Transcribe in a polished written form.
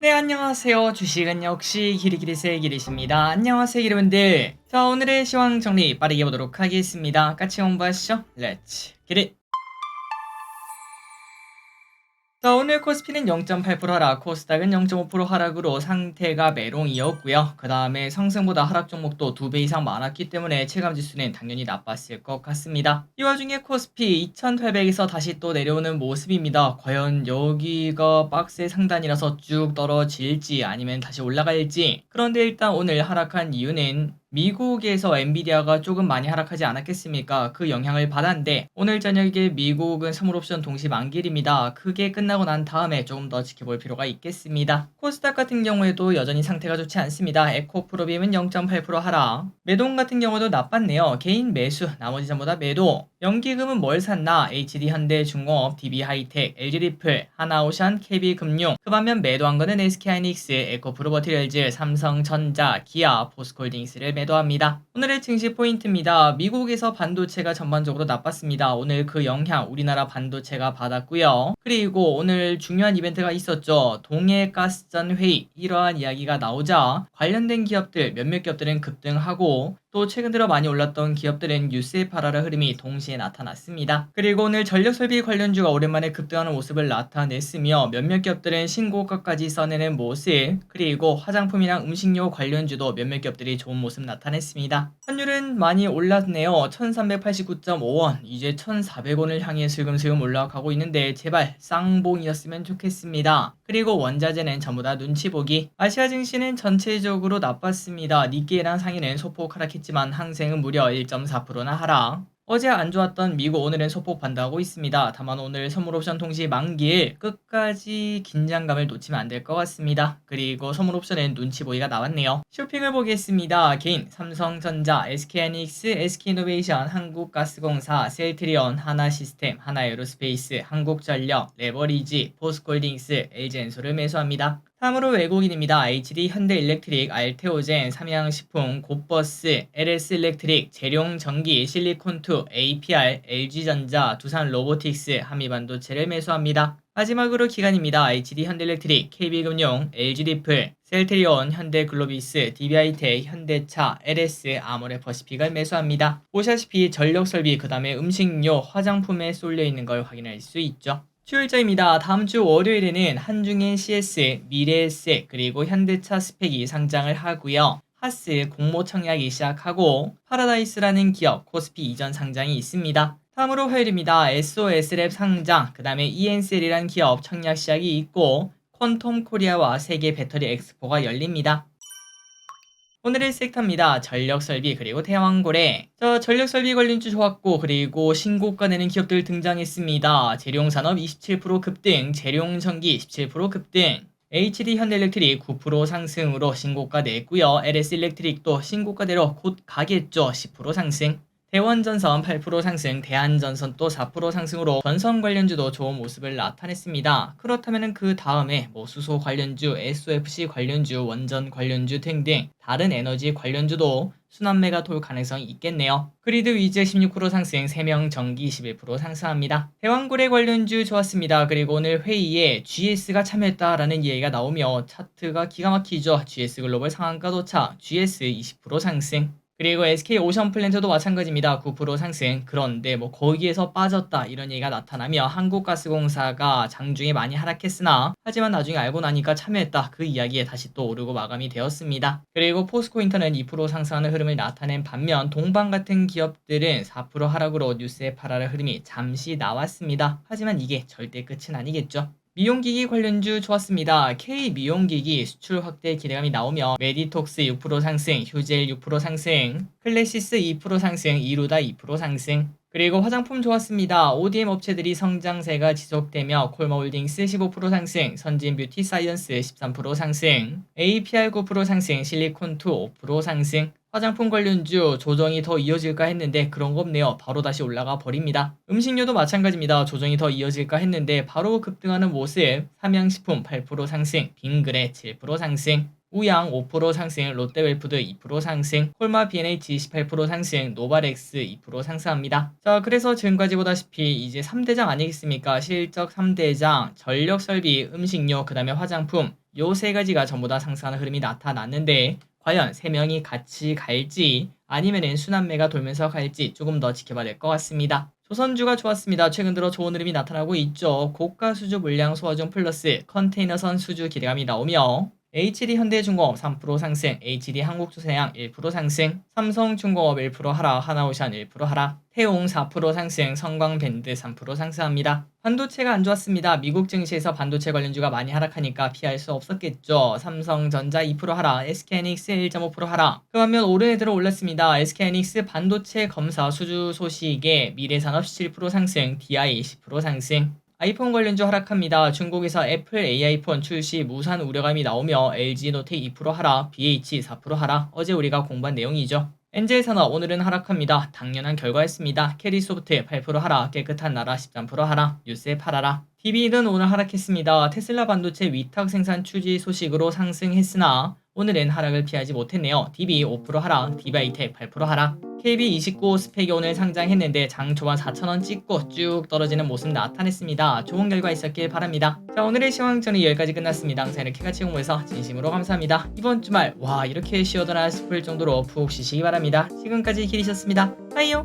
네, 안녕하세요. 주식은 역시 기리기리스의 기리십니다. 안녕하세요, 여러분들. 자, 오늘의 시황 정리 빠르게 보도록 하겠습니다. 같이 공부하시죠. 렛츠 기릿. 자, 오늘 코스피는 0.8% 하락, 코스닥은 0.5% 하락으로 상태가 메롱이었고요. 그 다음에 상승보다 하락 종목도 2배 이상 많았기 때문에 체감지수는 당연히 나빴을 것 같습니다. 이 와중에 코스피 2800에서 다시 또 내려오는 모습입니다. 과연 여기가 박스의 상단이라서 쭉 떨어질지 아니면 다시 올라갈지. 그런데 일단 오늘 하락한 이유는 미국에서 엔비디아가 조금 많이 하락하지 않았겠습니까? 그 영향을 받았는데 오늘 저녁에 미국은 선물옵션 동시 만기일입니다. 그게 끝나고 난 다음에 조금 더 지켜볼 필요가 있겠습니다. 코스닥 같은 경우에도 여전히 상태가 좋지 않습니다. 에코프로빔은 0.8% 하락. 매동 같은 경우도 나빴네요. 개인 매수, 나머지 전부 다 매도. 연기금은 뭘 샀나? HD 현대중공업, DB하이텍, LG리플, 하나오션, KB금융. 그 반면 매도한 거는 SK하이닉스, 에코프로버티리얼즈, 삼성전자, 기아, 포스코홀딩스를 매도합니다. 오늘의 증시 포인트입니다. 미국에서 반도체가 전반적으로 나빴습니다. 오늘 그 영향 우리나라 반도체가 받았고요. 그리고 오늘 중요한 이벤트가 있었죠. 동해가스전 회의, 이러한 이야기가 나오자 관련된 기업들 몇몇 기업들은 급등하고 또 최근 들어 많이 올랐던 기업들은 뉴스에 팔아라 흐름이 동시에 나타났습니다. 그리고 오늘 전력설비 관련주가 오랜만에 급등하는 모습을 나타냈으며 몇몇 기업들은 신고가까지 써내는 모습, 그리고 화장품이랑 음식료 관련주도 몇몇 기업들이 좋은 모습 나타냈습니다. 환율은 많이 올랐네요. 1389.5원, 이제 1400원을 향해 슬금슬금 올라가고 있는데 제발 쌍봉이었으면 좋겠습니다. 그리고 원자재는 전부 다 눈치 보기. 아시아 증시는 전체적으로 나빴습니다. 니케이랑 상해는 소폭 하락했지만 항생은 무려 1.4%나 하락. 어제 안 좋았던 미국 오늘은 소폭 반등하고 있습니다. 다만 오늘 선물옵션 동시 만기일 끝까지 긴장감을 놓치면 안 될 것 같습니다. 그리고 선물옵션엔 눈치 보기가 나왔네요. 쇼핑을 보겠습니다. 개인 삼성전자, SK하이닉스, SK이노베이션, 한국가스공사, 셀트리온, 하나시스템, 하나에어로스페이스, 한국전력, 레버리지, 포스코홀딩스, LG엔솔을 매수합니다. 다음으로 외국인입니다. HD 현대일렉트릭, 알테오젠, 삼양식품, 곱버스, LS일렉트릭, 재룡전기, 실리콘2, APR, LG전자, 두산로보틱스, 한미반도체를 매수합니다. 마지막으로 기관입니다. HD 현대일렉트릭, KB금융, LG리플, 셀트리온, 현대글로비스, DB하이텍, 현대차, LS, 아모레퍼시픽을 매수합니다. 보시다시피 전력설비, 그 다음에 음식료, 화장품에 쏠려있는 걸 확인할 수 있죠. 수요일자입니다. 다음주 월요일에는 한중엔 CS, 미래에셋, 그리고 현대차 스펙이 상장을 하고요. 하스 공모 청약이 시작하고 파라다이스라는 기업 코스피 이전 상장이 있습니다. 다음으로 화요일입니다. SOS랩 상장, 그 다음에 ENCL이라는 기업 청약 시작이 있고 퀀텀 코리아와 세계 배터리 엑스포가 열립니다. 오늘의 섹터입니다. 전력설비 그리고 대왕고래. 전력설비 관련주 좋았고 그리고 신고가 내는 기업들 등장했습니다. 재룡산업 27% 급등, 재룡전기 17% 급등, HD 현대일렉트릭 9% 상승으로 신고가 냈고요. LS일렉트릭도 신고가대로 곧 가겠죠. 10% 상승. 대원전선 8% 상승, 대한전선 또 4% 상승으로 전선 관련주도 좋은 모습을 나타냈습니다. 그렇다면 그 다음에 수소 관련주, SOFC 관련주, 원전 관련주 등등 다른 에너지 관련주도 순환매가 돌 가능성이 있겠네요. 그리드 위즈 16% 상승, 세명전기 21% 상승합니다. 대왕고래 관련주 좋았습니다. 그리고 오늘 회의에 GS가 참여했다라는 얘기가 나오며 차트가 기가 막히죠. GS글로벌 상한가 도착, GS 20% 상승. 그리고 SK 오션플랜트도 마찬가지입니다. 9% 상승. 그런데 거기에서 빠졌다 이런 얘기가 나타나며 한국가스공사가 장중에 많이 하락했으나 하지만 나중에 알고 나니까 참여했다 그 이야기에 다시 또 오르고 마감이 되었습니다. 그리고 포스코인터는 2% 상승하는 흐름을 나타낸 반면 동방 같은 기업들은 4% 하락으로 뉴스에 팔아라 흐름이 잠시 나왔습니다. 하지만 이게 절대 끝은 아니겠죠. 미용기기 관련주 좋았습니다. K미용기기 수출 확대 기대감이 나오며 메디톡스 6% 상승, 휴젤 6% 상승, 클래시스 2% 상승, 이루다 2% 상승. 그리고 화장품 좋았습니다. ODM 업체들이 성장세가 지속되며 콜마홀딩스 15% 상승, 선진뷰티사이언스 13% 상승, APR 9% 상승, 실리콘2 5% 상승. 화장품 관련주 조정이 더 이어질까 했는데 그런 거 없네요. 바로 다시 올라가 버립니다. 음식료도 마찬가지입니다. 조정이 더 이어질까 했는데 바로 급등하는 모습. 삼양식품 8% 상승, 빙그레 7% 상승, 우양 5% 상승, 롯데웰푸드 2% 상승, 콜마 B&H 28% 상승, 노바렉스 2% 상승합니다. 자, 그래서 지금까지 보다시피 이제 3대장 아니겠습니까? 실적 3대장, 전력설비, 음식료, 그 다음에 화장품 요 세 가지가 전부 다 상승하는 흐름이 나타났는데 과연 세 명이 같이 갈지 아니면은 순환매가 돌면서 갈지 조금 더 지켜봐야 될 것 같습니다. 조선주가 좋았습니다. 최근 들어 좋은 흐름이 나타나고 있죠. 고가 수주 물량 소화중 플러스 컨테이너선 수주 기대감이 나오며 HD 현대중공업 3% 상승, HD 한국조선해양 1% 상승, 삼성중공업 1% 하락, 하나오션 1% 하락, 태용 4% 상승, 성광밴드 3% 상승합니다. 반도체가 안 좋았습니다. 미국 증시에서 반도체 관련주가 많이 하락하니까 피할 수 없었겠죠. 삼성전자 2% 하락, SK하이닉스 1.5% 하락. 그 반면 오른 애들은 올랐습니다. SK하이닉스 반도체 검사 수주 소식에 미래산업 17% 상승, DI 10% 상승. 아이폰 관련주 하락합니다. 중국에서 애플 AI폰 출시 무산 우려감이 나오며 LG노텍 2% 하락, BH 4% 하락. 어제 우리가 공부한 내용이죠. 엔젤산업 오늘은 하락합니다. 당연한 결과였습니다. 캐리소프트 8% 하락, 깨끗한 나라 13% 하락, 뉴스에 팔아라. DB는 오늘 하락했습니다. 테슬라 반도체 위탁 생산 추지 소식으로 상승했으나 오늘은 하락을 피하지 못했네요. DB 5% 하락, DB하이텍 8% 하락. KB29 스펙이 오늘 상장했는데 장 초반 4,000원 찍고 쭉 떨어지는 모습 나타냈습니다. 좋은 결과 있었길 바랍니다. 자, 오늘의 시황전이 여기까지 끝났습니다. 항상 이렇게 같이 공부해서 진심으로 감사합니다. 이번 주말 와 이렇게 쉬어도나 싶을 정도로 푹 쉬시기 바랍니다. 지금까지 길이셨습니다. 빠이요.